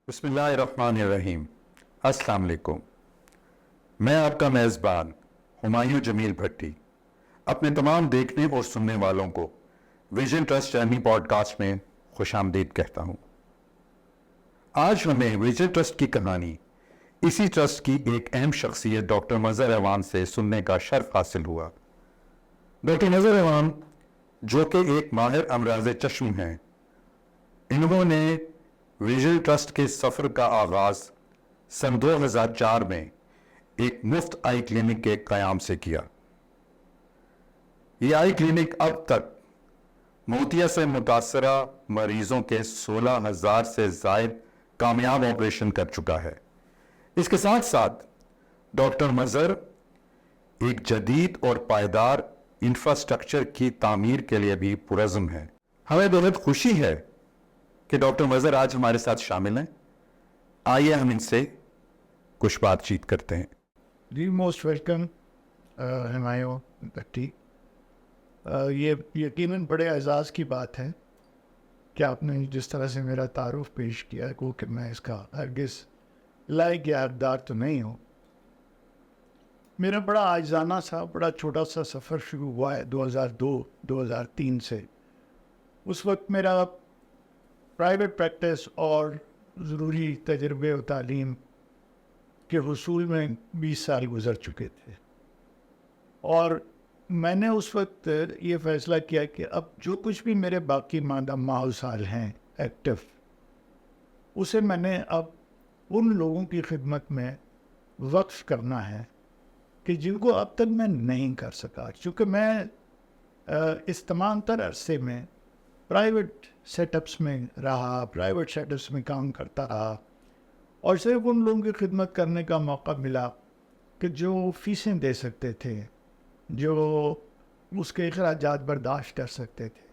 بسم اللہ الرحمن الرحیم۔ السلام علیکم۔ میں آپ کا میزبان ہمایوں جمیل بھٹی اپنے تمام دیکھنے اور سننے والوں کو vision trust journey podcast میں خوش آمدید کہتا ہوں۔ آج ہمیں ویژن ٹرسٹ کی کہانی اسی ٹرسٹ کی ایک اہم شخصیت ڈاکٹر مظہر ایوان سے سننے کا شرف حاصل ہوا۔ ڈاکٹر مظہر ایوان جو کہ ایک ماہر امراض چشم ہیں، انہوں نے ویژن ٹرسٹ کے سفر کا آغاز سن 2004 میں ایک مفت آئی کلینک کے قیام سے کیا۔ یہ آئی کلینک اب تک موتیا سے متاثرہ مریضوں کے 16,000 سے زائد کامیاب آپریشن کر چکا ہے۔ اس کے ساتھ ساتھ ڈاکٹر مظہر ایک جدید اور پائیدار انفراسٹرکچر کی تعمیر کے لیے بھی پرعزم ہے۔ ہمیں بہت خوشی ہے کہ ڈاکٹر مظہر آج ہمارے ساتھ شامل ہیں۔ آئیے ہم ان سے کچھ بات چیت کرتے ہیں۔ جی موسٹ ویلکم ہمایوں بھٹی۔ یہ یقیناً بڑے اعزاز کی بات ہے کہ آپ نے جس طرح سے میرا تعارف پیش کیا ہے کہ میں اس کا ہرگز لائق یا حقدار تو نہیں ہوں۔ میرا بڑا عاجزانہ سا بڑا چھوٹا سا سفر شروع ہوا ہے 2002-2003 سے۔ اس وقت میرا پرائیویٹ پریکٹس اور ضروری تجربے و تعلیم کے حصول میں 20 سال گزر چکے تھے، اور میں نے اس وقت یہ فیصلہ کیا کہ اب جو کچھ بھی میرے باقی ماندہ ماہ سال ہیں ایکٹیو، اسے میں نے اب ان لوگوں کی خدمت میں وقف کرنا ہے کہ جن کو اب تک میں نہیں کر سکا، چونکہ میں اس تمام تر عرصے میں پرائیویٹ سیٹ اپس میں رہا، پرائیویٹ سیٹ اپس میں کام کرتا رہا، اور صرف ان لوگوں کی خدمت کرنے کا موقع ملا کہ جو فیسیں دے سکتے تھے، جو اس کے اخراجات برداشت کر سکتے تھے۔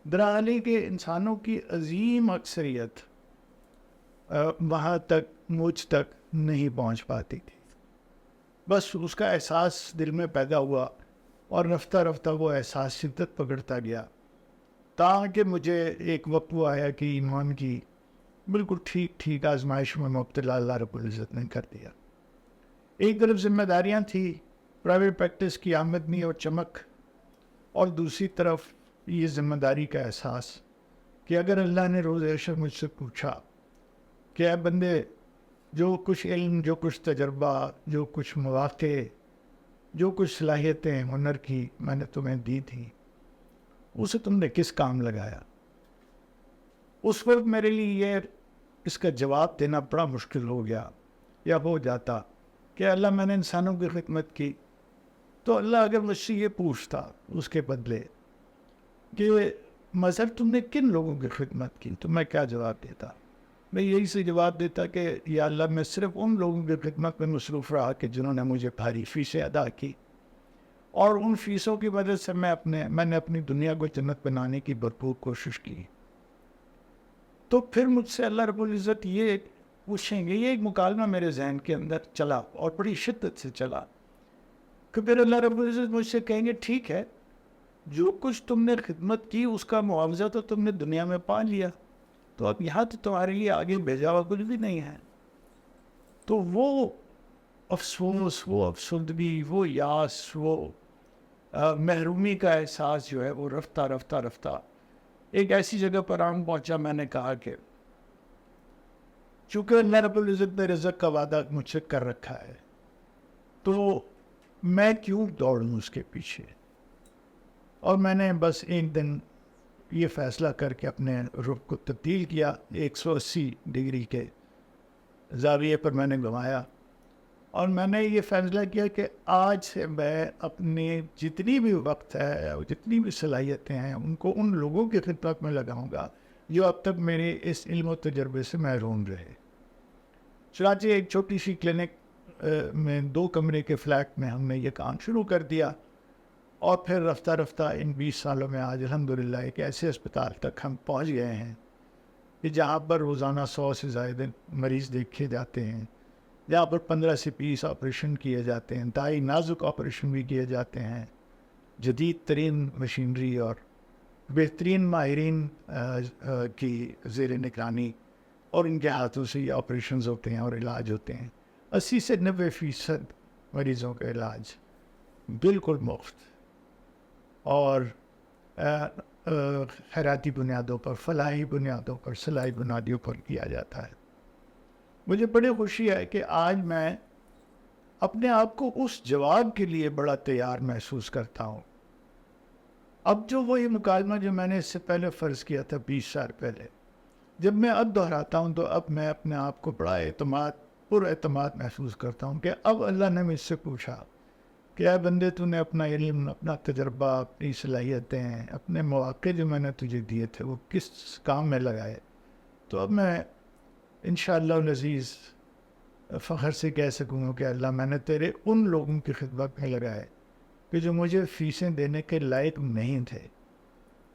دراصل کہ انسانوں کی عظیم اکثریت وہاں تک مجھ تک نہیں پہنچ پاتی تھی۔ بس اس کا احساس دل میں پیدا ہوا، اور رفتہ رفتہ وہ احساس شدت پکڑتا گیا، تاکہ مجھے ایک وقت وہ آیا کہ ایمان کی بالکل ٹھیک آزمائش میں مبتلا اللہ رب العزت نے کر دیا۔ ایک طرف ذمہ داریاں تھی، پرائیویٹ پریکٹس کی آمدنی اور چمک، اور دوسری طرف یہ ذمہ داری کا احساس کہ اگر اللہ نے روز حشر مجھ سے پوچھا کہ اے بندے، جو کچھ علم، جو کچھ تجربہ، جو کچھ مواقع، جو کچھ صلاحیتیں ہنر کی میں نے تمہیں دی تھی، اسے تم نے کس کام لگایا؟ اس وقت میرے لیے اس کا جواب دینا بڑا مشکل ہو گیا، یا ہو جاتا کہ اللہ میں نے انسانوں کی خدمت کی، تو اللہ اگر مجھ سے یہ پوچھتا اس کے بدلے کہ مظہر تم نے کن لوگوں کی خدمت کی، تو میں کیا جواب دیتا؟ میں یہی سے جواب دیتا کہ یا اللہ میں صرف ان لوگوں کی خدمت میں مصروف رہا کہ جنہوں نے مجھے بھاری فیسیں ادا کی، اور ان فیسوں کی وجہ سے میں نے اپنی دنیا کو جنت بنانے کی بھرپور کوشش کی۔ تو پھر مجھ سے اللہ رب العزت یہ پوچھیں گے، یہ ایک مکالمہ میرے ذہن کے اندر چلا اور بڑی شدت سے چلا کہ پھر اللہ رب العزت مجھ سے کہیں گے ٹھیک ہے، جو کچھ تم نے خدمت کی اس کا معاوضہ تو تم نے دنیا میں پا لیا، تو اب یہاں تو تمہارے لیے آگے بھیجا ہوا کچھ بھی نہیں ہے۔ تو وہ افسوس، وہ افسردگی، وہ یاس، وہ محرومی کا احساس جو ہے وہ رفتہ رفتہ ایک ایسی جگہ پر آن پہنچا۔ میں نے کہا کہ چونکہ اللہ رب العزت نے رزق کا وعدہ مجھ سے کر رکھا ہے، تو میں کیوں دوڑوں اس کے پیچھے؟ اور میں نے بس ایک دن یہ فیصلہ کر کے اپنے رخ کو تبدیل کیا، 180 ڈگری کے زاویے پر میں نے گھمایا، اور میں نے یہ فیصلہ کیا کہ آج سے میں اپنی جتنی بھی وقت ہے، جتنی بھی صلاحیتیں ہیں، ان کو ان لوگوں کی خدمت میں لگاؤں گا جو اب تک میرے اس علم و تجربے سے محروم رہے۔ چنانچہ ایک چھوٹی سی کلینک میں 2 کمرے کے فلیٹ میں ہم نے یہ کام شروع کر دیا، اور پھر رفتہ رفتہ ان 20 سالوں میں آج الحمدللہ ایک ایسے اسپتال تک ہم پہنچ گئے ہیں کہ جہاں پر روزانہ 100 سے زائد مریض دیکھے جاتے ہیں، جہاں پر 15 سے 20 آپریشن کیے جاتے ہیں، انتہائی نازک آپریشن بھی کیے جاتے ہیں، جدید ترین مشینری اور بہترین ماہرین کی زیر نگرانی، اور ان کے ہاتھوں سے یہ آپریشنز ہوتے ہیں اور علاج ہوتے ہیں. 80 سے 90% مریضوں کا علاج بالکل مفت اور خیراتی بنیادوں پر، فلاحی بنیادوں پر، صلاحی بنیادوں پر کیا جاتا ہے. مجھے بڑی خوشی ہے کہ آج میں اپنے آپ کو اس جواب کے لیے بڑا تیار محسوس کرتا ہوں. اب جو وہی مکالمہ جو میں نے اس سے پہلے فرض کیا تھا 20 سال پہلے، جب میں اب دہراتا ہوں تو اب میں اپنے آپ کو بڑا پر اعتماد محسوس کرتا ہوں کہ اب اللہ نے مجھ سے پوچھا کہ اے بندے، تو نے اپنا علم، اپنا تجربہ، اپنی صلاحیتیں، اپنے مواقع جو میں نے تجھے دیے تھے وہ کس کام میں لگائے. تو اب میں انشاءاللہ العزیز فخر سے کہہ سکوں گا کہ اللہ، میں نے تیرے ان لوگوں کی خدمت میں لگائے کہ جو مجھے فیسیں دینے کے لائق نہیں تھے.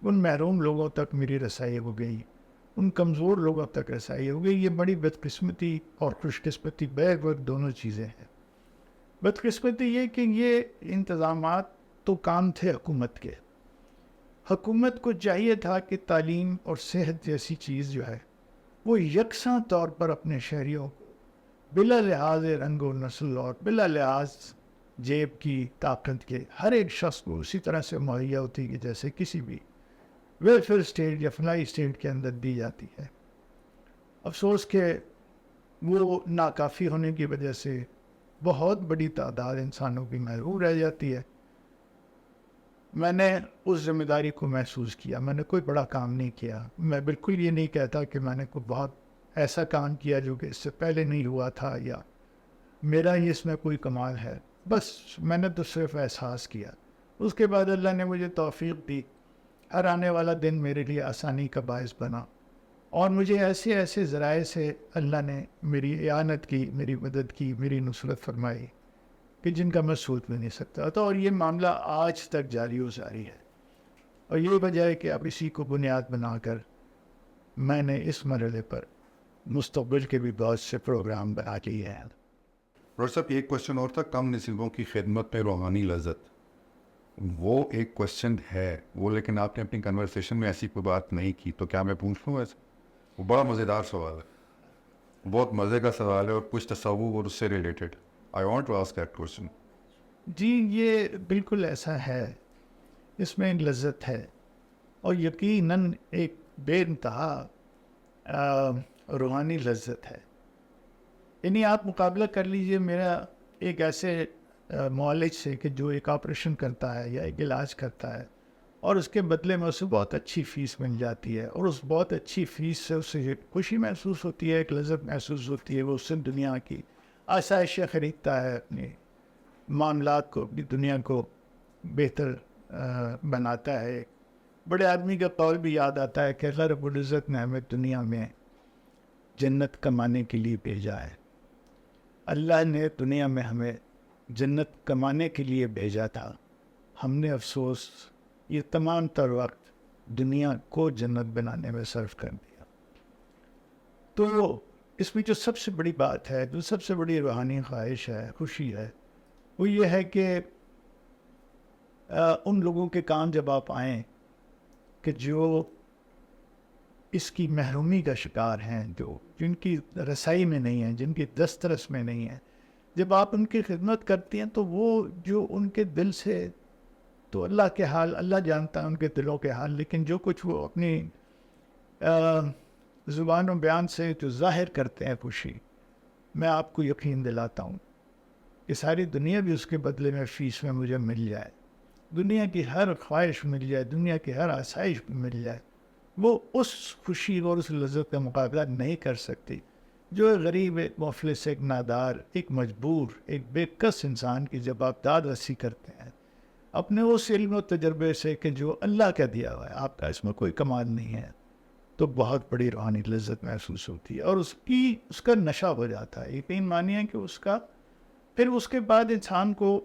ان محروم لوگوں تک میری رسائی ہو گئی، ان کمزور لوگوں تک رسائی ہو گئی. یہ بڑی بدقسمتی اور خوش قسمتی بیک وقت دونوں چیزیں ہیں. بدقسمتی یہ کہ یہ انتظامات تو کام تھے حکومت کے. حکومت کو چاہیے تھا کہ تعلیم اور صحت جیسی چیز جو ہے وہ یکساں طور پر اپنے شہریوں کو بلا لحاظ رنگ و نسل اور بلا لحاظ جیب کی طاقت کے ہر ایک شخص کو اسی طرح سے مہیا ہوتی کہ جیسے کسی بھی ویلفیئر اسٹیٹ یا فلاحی اسٹیٹ کے اندر دی جاتی ہے. افسوس کہ وہ ناکافی ہونے کی وجہ سے بہت بڑی تعداد انسانوں کی محروم رہ جاتی ہے. میں نے اس ذمہ داری کو محسوس کیا. میں نے کوئی بڑا کام نہیں کیا. میں بالکل یہ نہیں کہتا کہ میں نے کوئی بہت ایسا کام کیا جو کہ اس سے پہلے نہیں ہوا تھا یا میرا ہی اس میں کوئی کمال ہے. بس میں نے تو صرف احساس کیا. اس کے بعد اللہ نے مجھے توفیق دی. ہر آنے والا دن میرے لیے آسانی کا باعث بنا اور مجھے ایسے ایسے ذرائع سے اللہ نے میری اعانت کی، میری مدد کی، میری نصرت فرمائی کہ جن کا میں سوچ بھی نہیں سکتا تھا. اور یہ معاملہ آج تک جاری و ساری ہے. اور یہ وجہ ہے کہ اب اسی کو بنیاد بنا کر میں نے اس مرحلے پر مستقبل کے بھی بہت سے پروگرام بنا لیے ہیں. ڈاکٹر صاحب ایک کوشچن اور تھا، کم نصیبوں کی خدمت میں روحانی لذت. وہ ایک کوشچن ہے وہ، لیکن آپ نے اپنی کنورسیشن میں ایسی کوئی بات نہیں کی، تو کیا میں پوچھ لوں ایسے؟ وہ بڑا مزیدار سوال ہے، بہت مزے کا سوال ہے اور کچھ تصور اور اس سے related. I want to ask that question. جی یہ بالکل ایسا ہے، اس میں لذت ہے اور یقیناً ایک بے انتہا روحانی لذت ہے. یعنی آپ مقابلہ کر لیجئے میرا ایک ایسے معالج سے کہ جو ایک آپریشن کرتا ہے یا ایک علاج کرتا ہے اور اس کے بدلے میں اسے بہت اچھی فیس مل جاتی ہے اور اس بہت اچھی فیس سے اسے خوشی محسوس ہوتی ہے، ایک لذت محسوس ہوتی ہے. وہ اس سے دنیا کی آسائشیں خریدتا ہے، اپنے معاملات کو، اپنی دنیا کو بہتر بناتا ہے. بڑے آدمی کا قول بھی یاد آتا ہے کہ اللہ رب العزت نے ہمیں دنیا میں جنت کمانے کے لیے بھیجا ہے. اللہ نے دنیا میں ہمیں جنت کمانے کے لیے بھیجا تھا. ہم نے افسوس یہ تمام تر وقت دنیا کو جنت بنانے میں صرف کر دیا. تو اس میں جو سب سے بڑی بات ہے، جو سب سے بڑی روحانی خواہش ہے، خوشی ہے، وہ یہ ہے کہ ان لوگوں کے کام جب آپ آئیں کہ جو اس کی محرومی کا شکار ہیں، جن کی رسائی میں نہیں ہیں، جن کی دسترس میں نہیں ہیں، جب آپ ان کی خدمت کرتی ہیں تو وہ جو ان کے دل سے، تو اللہ کے حال، اللہ جانتا ہے ان کے دلوں کے حال، لیکن جو کچھ وہ اپنی زبان و بیان سے جو ظاہر کرتے ہیں خوشی، میں آپ کو یقین دلاتا ہوں کہ ساری دنیا بھی اس کے بدلے میں فیس میں مجھے مل جائے، دنیا کی ہر خواہش مل جائے، دنیا کی ہر آسائش مل جائے، وہ اس خوشی اور اس لذت کا مقابلہ نہیں کر سکتی جو ایک غریب، ایک مفلس، ایک نادار، ایک مجبور، ایک بے کس انسان کی جب آپ داد رسی کرتے ہیں اپنے اس علم و تجربے سے کہ جو اللہ کا دیا ہوا ہے، آپ کا اس میں کوئی کمال نہیں ہے، تو بہت بڑی روحانی لذت محسوس ہوتی ہے اور اس کا نشہ ہو جاتا ہے. یقین مانیے کہ پھر اس کے بعد انسان کو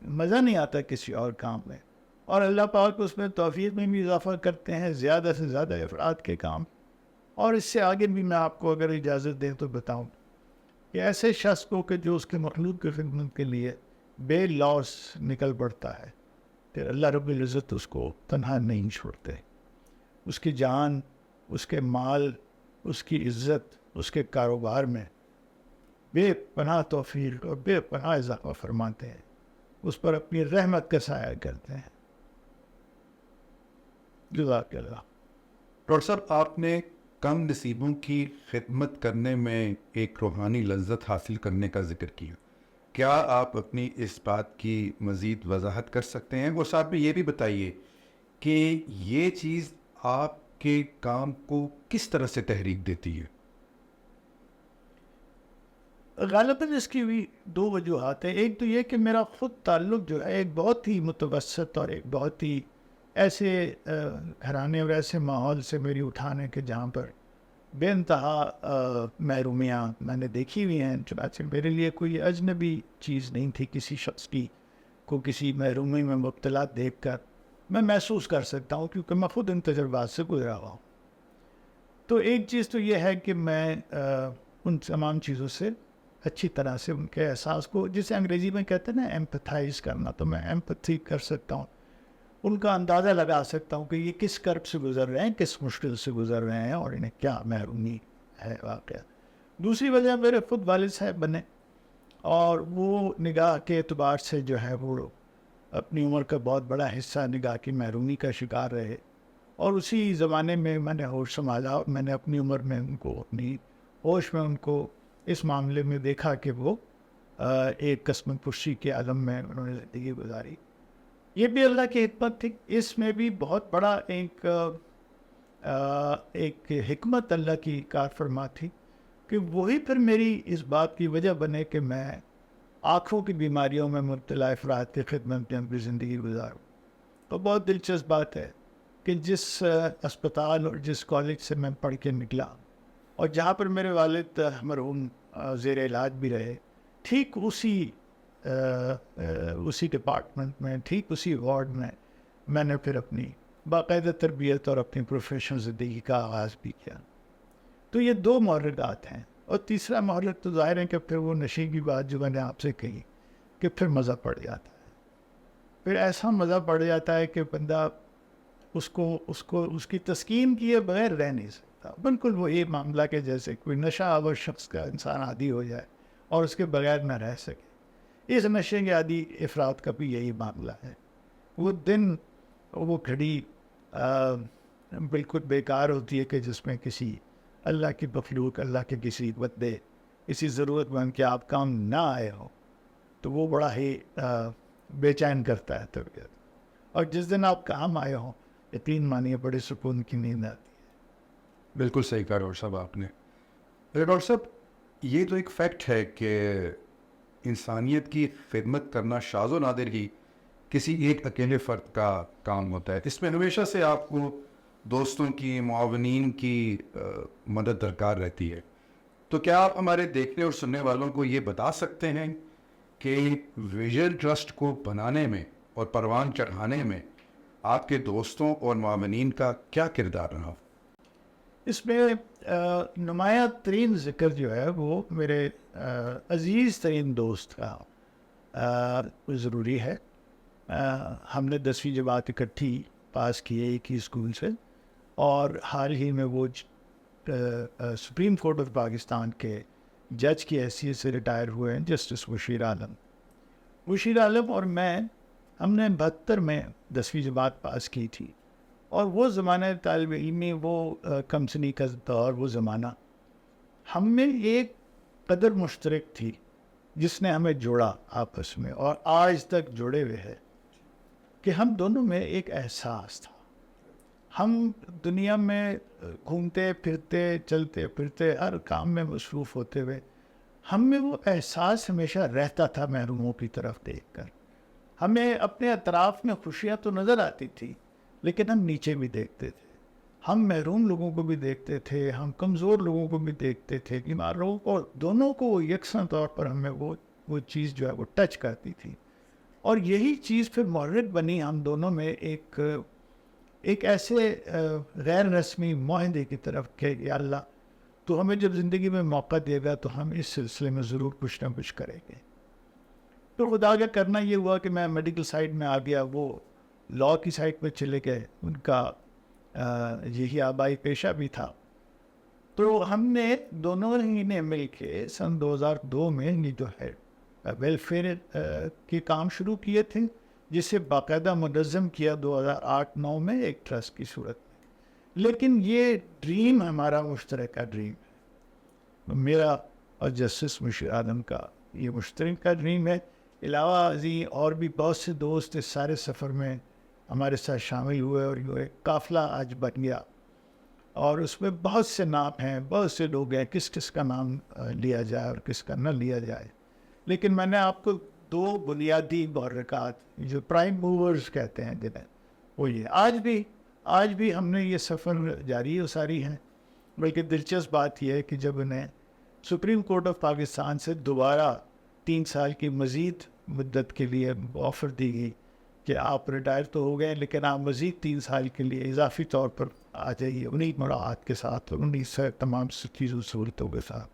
مزہ نہیں آتا کسی اور کام میں، اور اللہ پاک اس میں توفیق میں بھی اضافہ کرتے ہیں، زیادہ سے زیادہ افراد کے کام. اور اس سے آگے بھی میں آپ کو اگر اجازت دیں تو بتاؤں کہ ایسے شخص کو کہ جو اس کے مخلوق کی خدمت کے لیے بے لوث نکل پڑتا ہے، پھر اللہ رب العزت اس کو تنہا نہیں چھوڑتے. اس کی جان، اس کے مال، اس کی عزت، اس کے کاروبار میں بے پناہ توفیق اور بے پناہ اضافہ فرماتے ہیں، اس پر اپنی رحمت کا سایہ کرتے ہیں. جزاک اللہ. ڈاکٹر صاحب، آپ نے کم نصیبوں کی خدمت کرنے میں ایک روحانی لذت حاصل کرنے کا ذکر کیا. کیا آپ اپنی اس بات کی مزید وضاحت کر سکتے ہیں؟ اور ساتھ میں یہ بھی بتائیے کہ یہ چیز آپ کے کام کو کس طرح سے تحریک دیتی ہے؟ غالباً اس کی بھی دو وجوہات ہیں. ایک تو یہ کہ میرا خود تعلق جو ہے ایک بہت ہی متوسط اور ایک بہت ہی ایسے گھرانے اور ایسے ماحول سے میری اٹھانے کے جہاں پر بے انتہا محرومیاں میں نے دیکھی ہوئی ہیں. چنانچہ میرے لیے کوئی اجنبی چیز نہیں تھی کسی شخص کی کو کسی محرومی میں مبتلا دیکھ کر. میں محسوس کر سکتا ہوں کیونکہ میں خود ان تجربات سے گزرا ہوا ہوں. تو ایک چیز تو یہ ہے کہ میں ان تمام چیزوں سے اچھی طرح سے ان کے احساس کو، جسے انگریزی میں کہتے ہیں نا ایمپتھائز کرنا، تو میں ایمپتھی کر سکتا ہوں، ان کا اندازہ لگا سکتا ہوں کہ یہ کس کرب سے گزر رہے ہیں، کس مشکل سے گزر رہے ہیں اور انہیں کیا محرومی ہے واقعہ. دوسری وجہ میرے خود والد صاحب بنے، اور وہ نگاہ کے اعتبار سے جو ہے وہ اپنی عمر کا بہت بڑا حصہ نگاہ کی محرومی کا شکار رہے. اور اسی زمانے میں میں نے ہوش سنبھالا اور میں نے اپنی عمر میں ان کو، اپنی ہوش میں ان کو اس معاملے میں دیکھا کہ وہ ایک قسمت پرسی کے عالم میں انہوں نے زندگی گزاری. یہ بھی اللہ کی حکمت تھی. اس میں بھی بہت بڑا ایک حکمت اللہ کی کار فرما تھی کہ وہی پھر میری اس بات کی وجہ بنے کہ میں آنکھوں کی بیماریوں میں مبتلا افراد کی خدمت میں اپنی زندگی گزاروں. تو بہت دلچسپ بات ہے کہ جس اسپتال اور جس کالج سے میں پڑھ کے نکلا اور جہاں پر میرے والد مرحوم زیر علاج بھی رہے، ٹھیک اسی ڈپارٹمنٹ میں، ٹھیک اسی وارڈ میں نے پھر اپنی باقاعدہ تربیت اور اپنی پروفیشنل زندگی کا آغاز بھی کیا. تو یہ دو محرکات ہیں. اور تیسرا محرک تو ظاہر ہے کہ پھر وہ نشے کی بات جو میں نے آپ سے کہی کہ پھر مزہ پڑ جاتا ہے. پھر ایسا مزہ پڑ جاتا ہے کہ بندہ اس کی تسکین کیے بغیر رہ نہیں سکتا. بالکل وہ یہ معاملہ کہ جیسے کوئی نشہ آور شخص کا انسان عادی ہو جائے اور اس کے بغیر نہ رہ سکے. اس نشے کے عادی افراد کا بھی یہی معاملہ ہے. وہ دن، وہ گھڑی بالکل بیکار ہوتی ہے کہ جس میں کسی اللہ کی مخلوق، اللہ کے کسی بندے، کسی ضرورت مند کے آپ کام نہ آئے ہو تو وہ بڑا ہی بے چین کرتا ہے طبیعت. اور جس دن آپ کام آئے ہوں، یقین مانیے بڑے سکون کی نیند آتی ہے. بالکل صحیح کہا ڈاکٹر صاحب آپ نے. ڈاکٹر صاحب، یہ تو ایک فیکٹ ہے کہ انسانیت کی خدمت کرنا شاذ و نادر ہی کسی ایک اکیلے فرد کا کام ہوتا ہے. اس میں ہمیشہ سے آپ کو دوستوں کی، معاونین کی مدد درکار رہتی ہے. تو کیا آپ ہمارے دیکھنے اور سننے والوں کو یہ بتا سکتے ہیں کہ ویژن ٹرسٹ کو بنانے میں اور پروان چڑھانے میں آپ کے دوستوں اور معاونین کا کیا کردار رہا؟ اس میں نمایاں ترین ذکر جو ہے وہ میرے عزیز ترین دوست کا ضروری ہے. ہم نے 10ویں جماعت اکٹھی پاس کی ہے ایک ہی اسکول سے، اور حال ہی میں وہ سپریم کورٹ آف پاکستان کے جج کی حیثیت سے ریٹائر ہوئے ہیں، جسٹس بشیر عالم. بشیر عالم اور میں، ہم نے 72 میں 10ویں جماعت پاس کی تھی. اور وہ زمانہ طالب علمی، وہ کمسنی کا دور، وہ زمانہ ہم میں ایک قدر مشترک تھی جس نے ہمیں جوڑا آپس میں اور آج تک جڑے ہوئے ہے، کہ ہم دونوں میں ایک احساس تھا. ہم دنیا میں گھومتے پھرتے، چلتے پھرتے، ہر کام میں مصروف ہوتے ہوئے ہم میں وہ احساس ہمیشہ رہتا تھا محروموں کی طرف دیکھ کر. ہمیں اپنے اطراف میں خوشیاں تو نظر آتی تھی، لیکن ہم نیچے بھی دیکھتے تھے. ہم محروم لوگوں کو بھی دیکھتے تھے، ہم کمزور لوگوں کو بھی دیکھتے تھے، بیمار لوگوں کو، دونوں کو یکساں طور پر ہمیں وہ چیز جو ہے وہ ٹچ کرتی تھی. اور یہی چیز پھر محرک بنی ہم دونوں میں ایک ایسے غیر رسمی معاہدے کی طرف کہ یا اللہ تو ہمیں جب زندگی میں موقع دے گا تو ہم اس سلسلے میں ضرور کچھ نہ کچھ کریں گے. تو خدا کا کرنا یہ ہوا کہ میں میڈیکل سائڈ میں آ گیا، وہ لاء کی سائڈ پہ چلے گئے. ان کا یہی آبائی پیشہ بھی تھا. تو ہم نے دونوں ہی نے مل کے سن 2002 میں یہ جو ہے ویلفیئر کے کام شروع کیے تھے، جسے باقاعدہ منظم کیا 2008-9 میں ایک ٹرسٹ کی صورت میں. لیکن یہ ڈریم ہمارا مشترکہ ڈریم ہے، میرا اور جسٹس مشیر عالم کا یہ مشترکہ ڈریم ہے. علاوہ ازیں اور بھی بہت سے دوست اس سارے سفر میں ہمارے ساتھ شامل ہوئے، اور یہ ایک قافلہ آج بن گیا، اور اس میں بہت سے نام ہیں، بہت سے لوگ ہیں، کس کس کا نام لیا جائے اور کس کا نہ لیا جائے. لیکن میں نے آپ کو 2 بنیادی محرکات جو پرائم موورز کہتے ہیں جنہیں، وہ یہ آج بھی ہم نے یہ سفر جاری و ساری ہے. بلکہ دلچسپ بات یہ ہے کہ جب انہیں سپریم کورٹ آف پاکستان سے دوبارہ 3 سال کی مزید مدت کے لیے آفر دی گئی کہ آپ ریٹائر تو ہو گئے لیکن آپ مزید 3 سال کے لیے اضافی طور پر آ جائیے انہیں مراعات کے ساتھ اور انہیں سے تمام چیزوں سہولتوں کے ساتھ.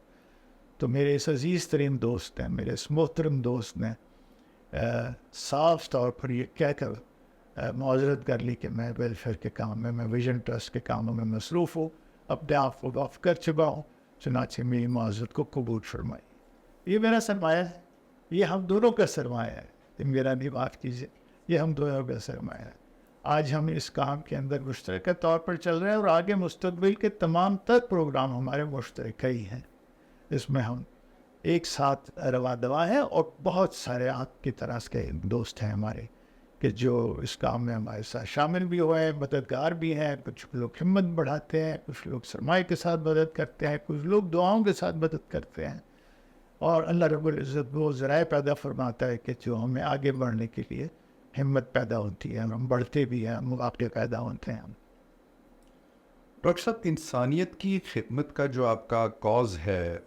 تو میرے اس عزیز ترین دوست ہیں، میرے اس محترم دوست نے صاف طور پر یہ کہہ کر معذرت کر لی کہ میں ویلفیئر کے کام میں ویژن ٹرسٹ کے کاموں میں مصروف ہوں، اپنے آپ کو آف کر چکا ہوں، چنانچہ میری معذرت کو قبول فرمائی. یہ میرا سرمایہ ہے، یہ ہم دونوں کا سرمایہ ہے، یہ میرا نہیں معاف کیجیے، یہ ہم دونوں کا سرمایہ ہے. آج ہم اس کام کے اندر مشترکہ طور پر چل رہے ہیں، اور آگے مستقبل کے تمام تر پروگرام ہمارے مشترکہ ہی ہیں. اس میں ہم ایک ساتھ روا دوا ہیں، اور بہت سارے آپ کی طرح کے دوست ہیں ہمارے کہ جو اس کام میں ہمارے ساتھ شامل بھی ہوئے ہیں، مددگار بھی ہیں. کچھ لوگ ہمت بڑھاتے ہیں، کچھ لوگ سرمایہ کے ساتھ مدد کرتے ہیں، کچھ لوگ دعاؤں کے ساتھ مدد کرتے ہیں. اور اللہ رب العزت وہ ذرائع پیدا فرماتا ہے کہ جو ہمیں آگے بڑھنے کے لیے ہمت پیدا ہوتی ہے، ہم بڑھتے بھی ہیں، مواقع پیدا ہوتے ہیں. ڈاکٹر صاحب، انسانیت کی خدمت کا جو آپ کا کاز ہے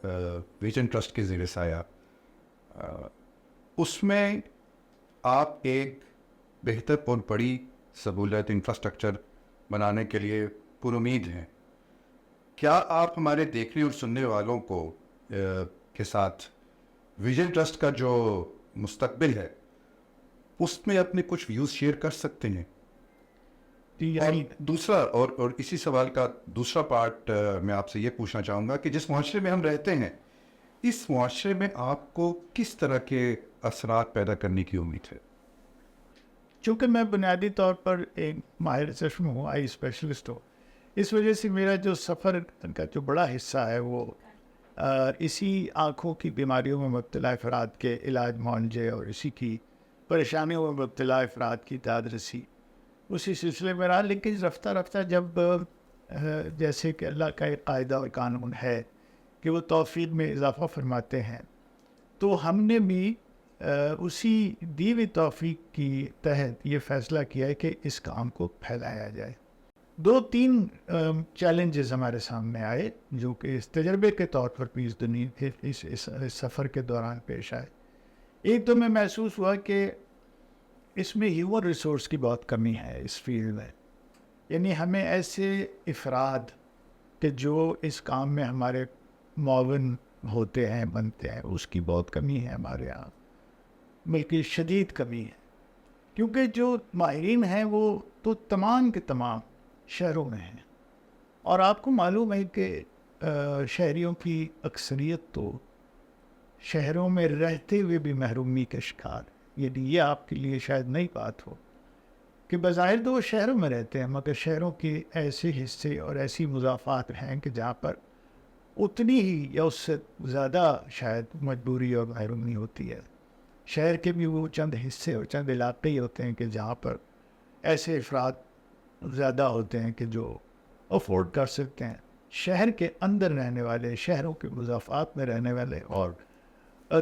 ویژن ٹرسٹ کے زیر سایہ، اس میں آپ ایک بہتر اور بڑی سہولت انفراسٹرکچر بنانے کے لیے پر امید ہیں. کیا آپ ہمارے دیکھنے اور سننے والوں کو کے ساتھ ویژن ٹرسٹ کا جو مستقبل ہے اس میں اپنے کچھ ویوز شیئر کر سکتے ہیں؟ اور دوسرا اور اسی سوال کا دوسرا پارٹ میں آپ سے یہ پوچھنا چاہوں گا کہ جس معاشرے میں ہم رہتے ہیں، اس معاشرے میں آپ کو کس طرح کے اثرات پیدا کرنے کی امید ہے؟ چونکہ میں بنیادی طور پر ایک ماہر چشم ہوں، آئی اسپیشلسٹ ہوں، اس وجہ سے میرا جو سفر کا جو بڑا حصہ ہے وہ اسی آنکھوں کی بیماریوں میں مبتلا افراد کے علاج معالجے اور اسی کی پریشانیوں میں مبتلا افراد کی داد رسی اسی سلسلے میں رہا. لیکن رفتہ رفتہ جب جیسے کہ اللہ کا ایک قاعدہ اور قانون ہے کہ وہ توفیق میں اضافہ فرماتے ہیں، تو ہم نے بھی اسی دی ہوئی توفیق کی تحت یہ فیصلہ کیا ہے کہ اس کام کو پھیلایا جائے. 2-3 چیلنجز ہمارے سامنے آئے جو کہ اس تجربے کے طور پر بھی اس سفر کے دوران پیش آئے. ایک تو میں محسوس ہوا کہ اس میں ہیومن ریسورس کی بہت کمی ہے اس فیلڈ میں. یعنی ہمیں ایسے افراد کہ جو اس کام میں ہمارے معاون ہوتے ہیں، بنتے ہیں، اس کی بہت کمی ہے ہمارے یہاں، بلکہ شدید کمی ہے. کیونکہ جو ماہرین ہیں وہ تو تمام کے تمام شہروں میں ہیں، اور آپ کو معلوم ہے کہ شہریوں کی اکثریت تو شہروں میں رہتے ہوئے بھی محرومی کا شکار. یعنی یہ آپ کے لیے شاید نئی بات ہو کہ بظاہر تو وہ شہروں میں رہتے ہیں، مگر شہروں کے ایسے حصے اور ایسی مضافات ہیں کہ جہاں پر اتنی ہی یا اس سے زیادہ شاید مجبوری اور محرومی ہوتی ہے. شہر کے بھی وہ چند حصے اور چند علاقے ہی ہوتے ہیں کہ جہاں پر ایسے افراد زیادہ ہوتے ہیں کہ جو افورڈ کر سکتے ہیں. شہر کے اندر رہنے والے، شہروں کے مضافات میں رہنے والے اور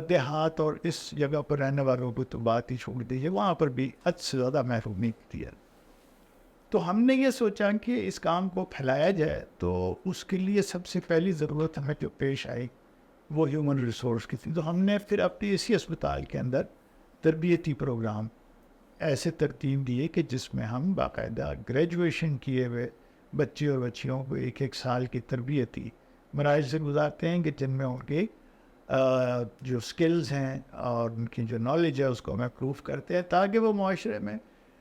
دیہات اور اس جگہ پر رہنے والوں کو تو بات ہی چھوڑ دیجیے، وہاں پر بھی حد سے زیادہ محرومی ہوتی ہے. تو ہم نے یہ سوچا کہ اس کام کو پھیلایا جائے، تو اس کے لیے سب سے پہلی ضرورت ہمیں جو پیش آئی وہ ہیومن ریسورس کی تھی. تو ہم نے پھر اپنی اسی اسپتال کے اندر تربیتی پروگرام ایسے ترتیب دیے کہ جس میں ہم باقاعدہ گریجویشن کیے ہوئے بچے اور بچیوں کو 1 سال کی تربیتی مراحل سے گزارتے ہیں کہ جن میں ان کے جو سکلز ہیں اور ان کی جو نالج ہے اس کو ہم امپروو کرتے ہیں، تاکہ وہ معاشرے میں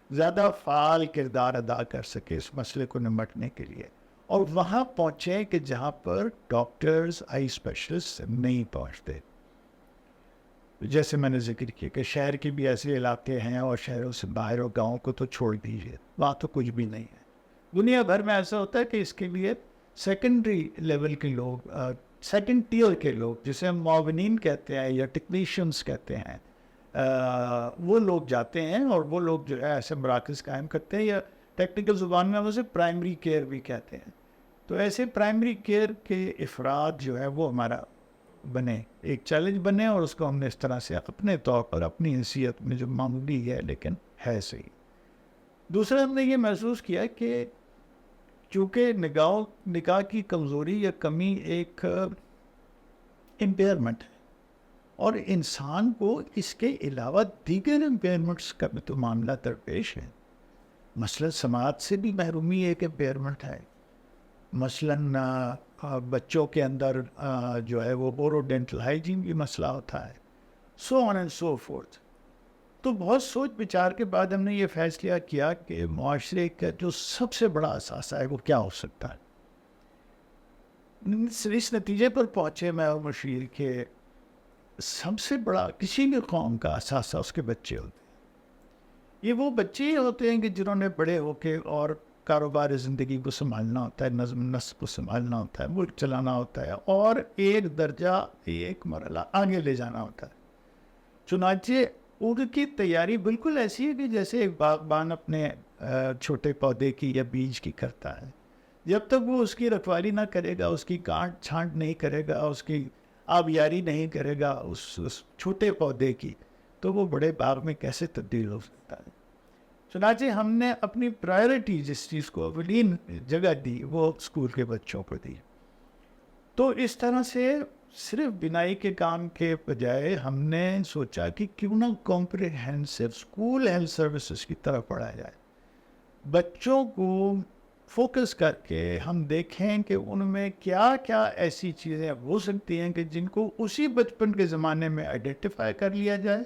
زیادہ فعال کردار ادا کر سکے اس مسئلے کو نمٹنے کے لیے. اور وہاں پہنچیں کہ جہاں پر ڈاکٹرز آئی اسپیشلسٹ نہیں پہنچتے. جیسے میں نے ذکر کیا کہ شہر کے بھی ایسے علاقے ہیں اور شہروں سے باہر اور گاؤں کو تو چھوڑ دیجیے, وہاں تو کچھ بھی نہیں ہے. دنیا بھر میں ایسا ہوتا ہے کہ اس کے لیے سیکنڈری لیول کے لوگ, سیکنڈ ٹیئر کے لوگ جسے ہم معاونین کہتے ہیں یا ٹیکنیشینس کہتے ہیں, وہ لوگ جاتے ہیں اور وہ لوگ جو ہے ایسے مراکز قائم کرتے ہیں, یا ٹیکنیکل زبان میں اسے پرائمری کیئر بھی کہتے ہیں. تو ایسے پرائمری کیئر کے افراد جو ہے وہ ہمارا بنے, ایک چیلنج بنے, اور اس کو ہم نے اس طرح سے اپنے طور پر اپنی حیثیت میں جو معمولی ہے لیکن ہے صحیح. دوسرا ہم نے یہ محسوس کیا کہ چونکہ نگاہ کی کمزوری یا کمی ایک امپیئرمنٹ ہے, اور انسان کو اس کے علاوہ دیگر امپیئرمنٹس کا بھی تو معاملہ درپیش ہے. مثلا سماعت سے بھی محرومی ایک امپیئرمنٹ ہے. مثلا بچوں کے اندر جو ہے وہ اورودینٹل ہائیجین بھی مسئلہ ہوتا ہے, سو آن اینڈ سو فورتھ. تو بہت سوچ بچار کے بعد ہم نے یہ فیصلہ کیا کہ معاشرے کا جو سب سے بڑا اثاثہ ہے وہ کیا ہو سکتا ہے. اس نتیجے پر پہنچے میں اور مشیر کہ سب سے بڑا کسی بھی قوم کا اثاثہ اس کے بچے ہوتے ہیں. یہ وہ بچے ہی ہوتے ہیں کہ جنہوں نے بڑے ہو کے اور کاروبار زندگی کو سنبھالنا ہوتا ہے, نظم نسق کو سنبھالنا ہوتا ہے, ملک چلانا ہوتا ہے, اور ایک درجہ ایک مرحلہ آگے لے جانا ہوتا ہے. چنانچہ ان کی تیاری بالکل ایسی ہے کہ جیسے ایک باغبان اپنے چھوٹے پودے کی یا بیج کی کرتا ہے. جب تک وہ اس کی رکھوالی نہ کرے گا, اس کی کاٹ چھانٹ نہیں کرے گا, اس کی آبیاری نہیں کرے گا اس چھوٹے پودے کی, تو وہ بڑے باغ میں کیسے تبدیل ہو سکتا ہے. چنانچہ ہم نے اپنی پرائرٹی جس چیز کو اولین جگہ دی وہ اسکول کے بچوں کو دی. تو اس طرح سے صرف بنائی کے کام کے بجائے ہم نے سوچا کہ کیوں نہ کمپریہنسو اسکول ہیلتھ سروسز کی طرف پڑھایا جائے. بچوں کو فوکس کر کے ہم دیکھیں کہ ان میں کیا کیا ایسی چیزیں ہو سکتی ہیں کہ جن کو اسی بچپن کے زمانے میں آئیڈینٹیفائی کر لیا جائے,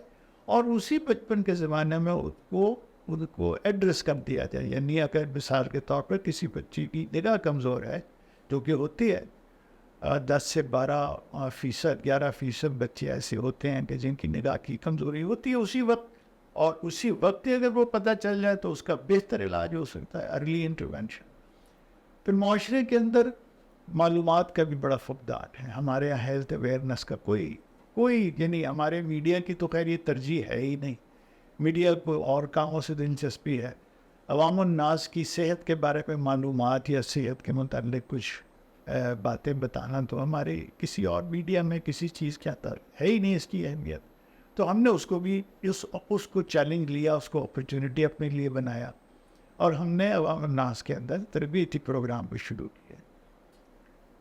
اور اسی بچپن کے زمانے میں ان کو ایڈریس کر دیا جائے. یعنی اگر مثال کے طور پر کسی بچی کی نگاہ کمزور ہے, جو کہ ہوتی ہے 10 سے 12%, 11% بچے ایسے ہوتے ہیں کہ جن کی نگاہ کی کمزوری ہوتی ہے اسی وقت, اور اسی وقت اگر وہ پتہ چل جائے تو اس کا بہتر علاج ہو سکتا ہے, ارلی انٹرونشن. پھر معاشرے کے اندر معلومات کا بھی بڑا فقدان ہے. ہمارے یہاں ہیلتھ اویئرنیس کا کوئی یعنی ہمارے میڈیا کی تو خیر یہ ترجیح ہے ہی نہیں. میڈیا کو اور کاموں سے دلچسپی ہے. عوام الناس کی صحت کے بارے میں معلومات یا صحت کے متعلق کچھ باتیں بتانا تو ہمارے کسی اور میڈیا میں کسی چیز کے اندر ہے ہی نہیں اس کی اہمیت. تو ہم نے اس کو بھی اس کو چیلنج لیا, اس کو اپرچونٹی اپنے لیے بنایا, اور ہم نے عوام الناس کے اندر تربیتی پروگرام بھی شروع کیے.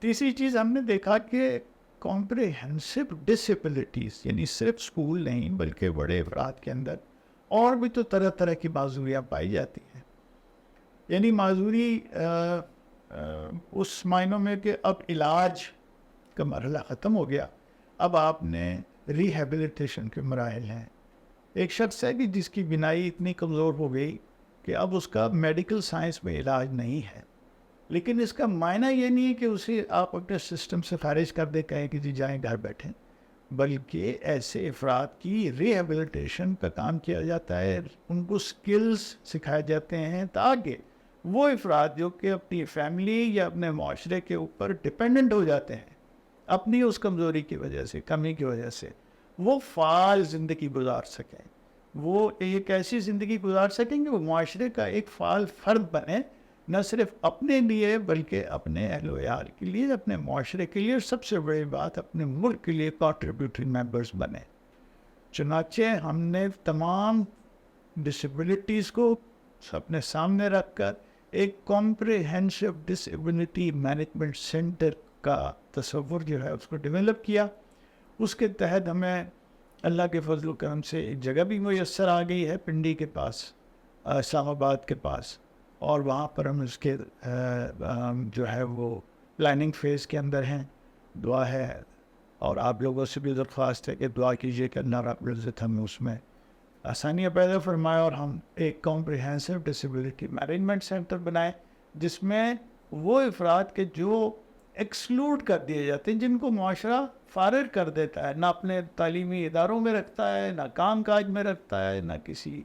تیسری چیز ہم نے دیکھا کہ کمپریہنسو ڈسیبلٹیز, یعنی صرف اسکول نہیں بلکہ بڑے افراد کے اندر اور بھی تو طرح طرح کی معذوریاں پائی جاتی ہیں. یعنی معذوری اس معنوں میں کہ اب علاج کا مرحلہ ختم ہو گیا, اب آپ نے ریہیبلیٹیشن کے مراحل ہیں. ایک شخص ہے کہ جس کی بینائی اتنی کمزور ہو گئی کہ اب اس کا میڈیکل سائنس میں علاج نہیں ہے, لیکن اس کا معنی یہ نہیں ہے کہ اسے آپ اپنے سسٹم سے خارج کر دیں, کہیں کہ جی جائیں گھر بیٹھیں, بلکہ ایسے افراد کی ریہیبلیٹیشن کا کام کیا جاتا ہے. ان کو سکلز سکھائے جاتے ہیں تاکہ وہ افراد جو کہ اپنی فیملی یا اپنے معاشرے کے اوپر ڈپینڈنٹ ہو جاتے ہیں اپنی اس کمزوری کی وجہ سے, کمی کی وجہ سے, وہ فعال زندگی گزار سکیں, وہ ایک ایسی زندگی گزار سکیں کہ وہ معاشرے کا ایک فعال فرد بنے, نہ صرف اپنے لیے بلکہ اپنے اہل و عیال کے لیے, اپنے معاشرے کے لیے, سب سے بڑی بات اپنے ملک کے لیے کنٹریبیوٹری ممبرز بنے. چنانچہ ہم نے تمام ڈسیبلٹیز کو اپنے سامنے رکھ کر ایک کمپریہنسو ڈسیبلٹی مینجمنٹ سینٹر کا تصور جو ہے اس کو ڈیولپ کیا. اس کے تحت ہمیں اللہ کے فضل و کرم سے ایک جگہ بھی میسر آ گئی ہے پنڈی کے پاس, اسلام آباد کے پاس, اور وہاں پر ہم اس کے جو ہے وہ پلاننگ فیز کے اندر ہیں. دعا ہے اور آپ لوگوں سے بھی درخواست ہے کہ دعا کیجیے کہ اللہ رب العزت ہمیں اس میں آسانیاں پیدا فرمائے, اور ہم ایک کمپریہنسو ڈسیبلٹی مینجمنٹ سینٹر بنائیں جس میں وہ افراد کے جو ایکسکلوڈ کر دیے جاتے ہیں، جن کو معاشرہ فارغ کر دیتا ہے، نہ اپنے تعلیمی اداروں میں رکھتا ہے، نہ کام کاج میں رکھتا ہے، نہ کسی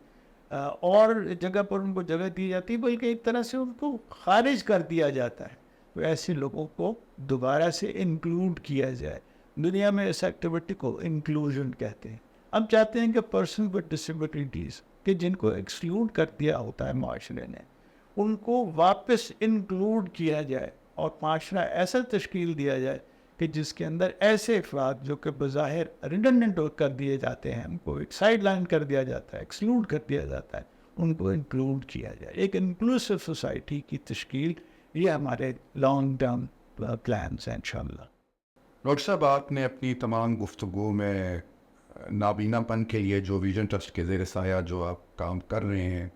اور جگہ پر ان کو جگہ دی جاتی ہے، بلکہ ایک طرح سے ان کو خارج کر دیا جاتا ہے. تو ایسے لوگوں کو دوبارہ سے انکلوڈ کیا جائے. دنیا میں اس ایکٹیویٹی کو انکلوژن کہتے ہیں. ہم چاہتے ہیں کہ پرسن ود ڈسیبلٹیز کہ جن کو ایکسکلوڈ کر دیا ہوتا ہے معاشرے نے، ان کو واپس انکلوڈ کیا جائے اور معاشرہ ایسا تشکیل دیا جائے کہ جس کے اندر ایسے افراد جو کہ بظاہر ریڈنڈنٹ کر دیے جاتے ہیں، ان کو ایک سائڈ لائن کر دیا جاتا ہے، ایکسکلوڈ کر دیا جاتا ہے، ان کو انکلوڈ کیا جائے. ایک انکلوسیو سوسائٹی کی تشکیل، یہ ہمارے لانگ ٹرم پلانس ہیں انشاءاللہ. ڈاکٹر صاحب، آپ نے اپنی تمام گفتگو میں نابینا پن کے لیے جو ویژن ٹرسٹ کے زیر سایہ جو آپ کام کر رہے ہیں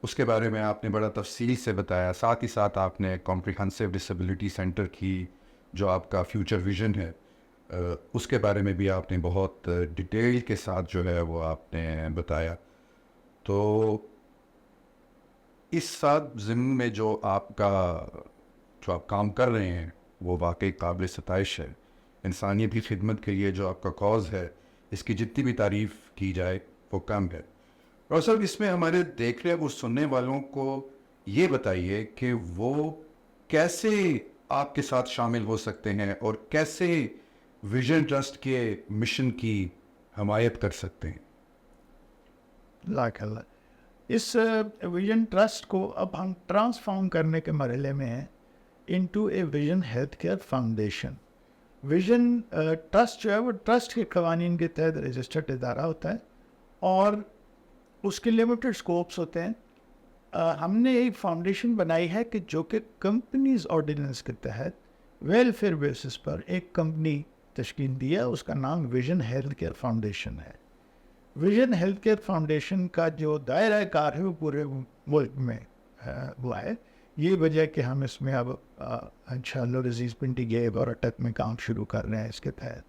اس کے بارے میں آپ نے بڑا تفصیل سے بتایا. ساتھ ہی ساتھ آپ نے کمپریہنسو ڈسیبلٹی سینٹر کی جو آپ کا فیوچر ویژن ہے اس کے بارے میں بھی آپ نے بہت ڈیٹیل کے ساتھ جو ہے وہ آپ نے بتایا. تو اس ساتھ ضمن میں جو آپ کام کر رہے ہیں وہ واقعی قابل ستائش ہے. انسانیت کی خدمت کے لیے جو آپ کا کاز ہے، اس کی جتنی بھی تعریف کی جائے وہ کم ہے. اور صاحب، اس میں ہمارے دیکھنے اور سننے والوں کو یہ بتائیے کہ وہ کیسے آپ کے ساتھ شامل ہو سکتے ہیں اور کیسے ویژن ٹرسٹ کے مشن کی حمایت کر سکتے ہیں. لاکھ اللہ. اس ویژن ٹرسٹ کو اب ہم ٹرانسفارم کرنے کے مرحلے میں ہیں into a vision health care foundation. Vision trust جو ہے وہ ٹرسٹ کے قوانین کے تحت رجسٹرڈ ادارہ ہوتا ہے اور اس کے لمیٹڈ سکوپس ہوتے ہیں. ہم نے ایک فاؤنڈیشن بنائی ہے کہ جو کہ کمپنیز آرڈیننس کے تحت ویلفیئر بیسس پر ایک کمپنی تشکیل دیا، اس کا نام ویژن ہیلتھ کیئر فاؤنڈیشن ہے. ویژن ہیلتھ کیئر فاؤنڈیشن کا جو دائرہ کار ہے وہ پورے ملک میں ہوا ہے. یہ وجہ کہ ہم اس میں اب انشاءاللہ عزیز پنٹی گیب اور اٹک میں کام شروع کر رہے ہیں. اس کے تحت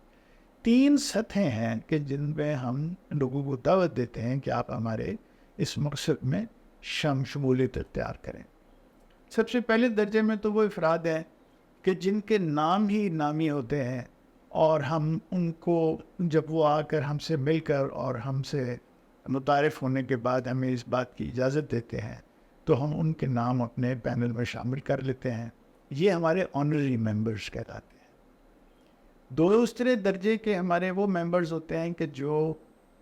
3 سطحیں ہیں کہ جن میں ہم لوگوں کو دعوت دیتے ہیں کہ آپ ہمارے اس مقصد میں شمولیت اختیار کریں. سب سے پہلے درجے میں تو وہ افراد ہیں کہ جن کے نام ہی نامی ہوتے ہیں اور ہم ان کو جب وہ آ کر ہم سے مل کر اور ہم سے متعارف ہونے کے بعد ہمیں اس بات کی اجازت دیتے ہیں تو ہم ان کے نام اپنے پینل میں شامل کر لیتے ہیں. یہ ہمارے آنرری ممبرز کہلاتے ہیں. دوسرے درجے کے ہمارے وہ ممبرز ہوتے ہیں کہ جو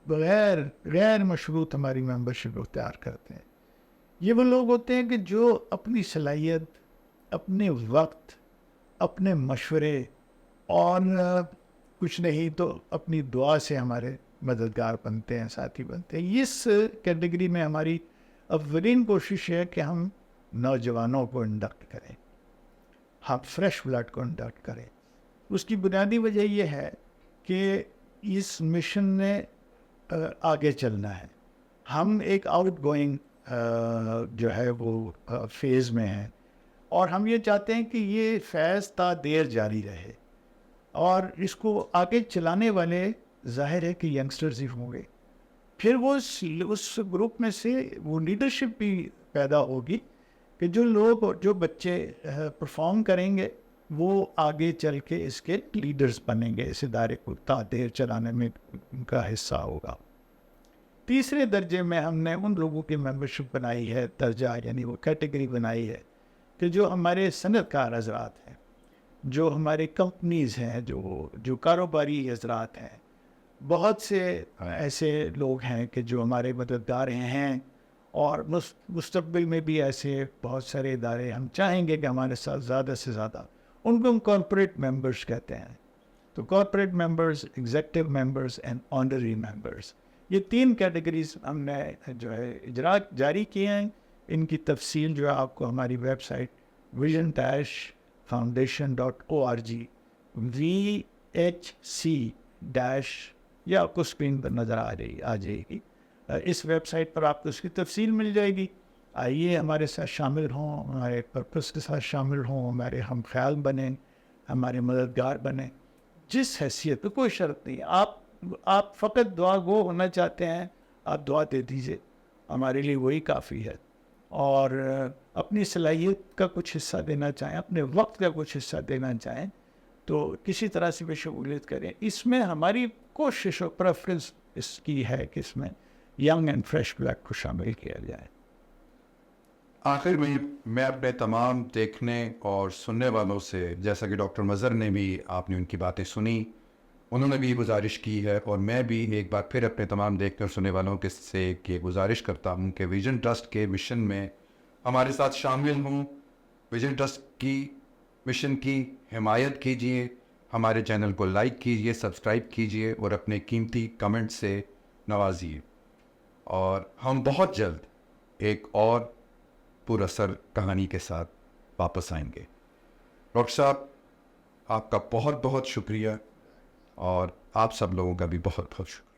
غیر مشروط ہماری ممبرشپ اختیار کرتے ہیں. یہ وہ لوگ ہوتے ہیں کہ جو اپنی صلاحیت، اپنے وقت، اپنے مشورے اور کچھ نہیں تو اپنی دعا سے ہمارے مددگار بنتے ہیں، ساتھی بنتے ہیں. اس کیٹیگری میں ہماری اولین کوشش ہے کہ ہم نوجوانوں کو انڈکٹ کریں، ہم فریش بلڈ کو انڈکٹ کریں. اس کی بنیادی وجہ یہ ہے کہ اس مشن نے آگے چلنا ہے. ہم ایک آؤٹ گوئنگ جو ہے وہ فیز میں ہیں اور ہم یہ چاہتے ہیں کہ یہ فیض تا دیر جاری رہے اور اس کو آگے چلانے والے ظاہر ہے کہ ینگسٹرز ہی ہوں گے. پھر وہ اس گروپ میں سے وہ لیڈرشپ بھی پیدا ہوگی کہ جو لوگ، جو بچے پرفارم کریں گے وہ آگے چل کے اس کے لیڈرز بنیں گے، اس ادارے کو تا دیر چلانے میں ان کا حصہ ہوگا. تیسرے درجے میں ہم نے ان لوگوں کی ممبرشپ بنائی ہے، درجہ یعنی وہ کیٹیگری بنائی ہے کہ جو ہمارے صنعت کار حضرات ہیں، جو ہمارے کمپنیز ہیں، جو کاروباری حضرات ہیں. بہت سے ایسے لوگ ہیں کہ جو ہمارے مددگار ہیں اور مستقبل میں بھی ایسے بہت سارے ادارے ہم چاہیں گے کہ ہمارے ساتھ زیادہ سے زیادہ. ان کو ہم کارپوریٹ ممبرس کہتے ہیں. تو corporate members, executive members and honorary members, یہ 3 کیٹیگریز ہم نے جو ہے اجرا جاری کیے ہیں. ان کی تفصیل جو ہے آپ کو ہماری ویب سائٹ vision-foundation.org VHC- یہ آپ کو اسکرین پر نظر آ جائے گی. اس ویب سائٹ پر آپ کو اس کی تفصیل مل جائے گی. آئیے ہمارے ساتھ شامل ہوں، ہمارے پرپس کے ساتھ شامل ہوں، ہمارے ہم خیال بنیں، ہمارے مددگار بنیں. جس حیثیت پہ کوئی شرط نہیں. آپ فقط دعا گو ہونا چاہتے ہیں، آپ دعا دے دیجئے، ہمارے لیے وہی کافی ہے. اور اپنی صلاحیت کا کچھ حصہ دینا چاہیں، اپنے وقت کا کچھ حصہ دینا چاہیں تو کسی طرح سے بھی شمولیت کریں. اس میں ہماری کوشش اور پریفرنس اس کی ہے کہ اس میں ینگ اینڈ فریش بلڈ کو شامل کیا جائے. آخر میں اپنے تمام دیکھنے اور سننے والوں سے، جیسا کہ ڈاکٹر مظہر نے بھی، آپ نے ان کی باتیں سنی، انہوں نے بھی گزارش کی ہے، اور میں بھی ایک بار پھر اپنے تمام دیکھنے اور سننے والوں سے کہ گزارش کرتا ہوں کہ ویژن ٹرسٹ کے مشن میں ہمارے ساتھ شامل ہوں. ویژن ٹرسٹ کی مشن کی حمایت کیجیے، ہمارے چینل کو لائک کیجیے، سبسکرائب کیجیے اور اپنے قیمتی کمنٹ سے نوازیے. اور ہم بہت جلد ایک اور پر اثر کہانی کے ساتھ واپس آئیں گے. ڈاکٹر صاحب، آپ کا بہت بہت شکریہ، اور آپ سب لوگوں کا بھی بہت بہت شکریہ.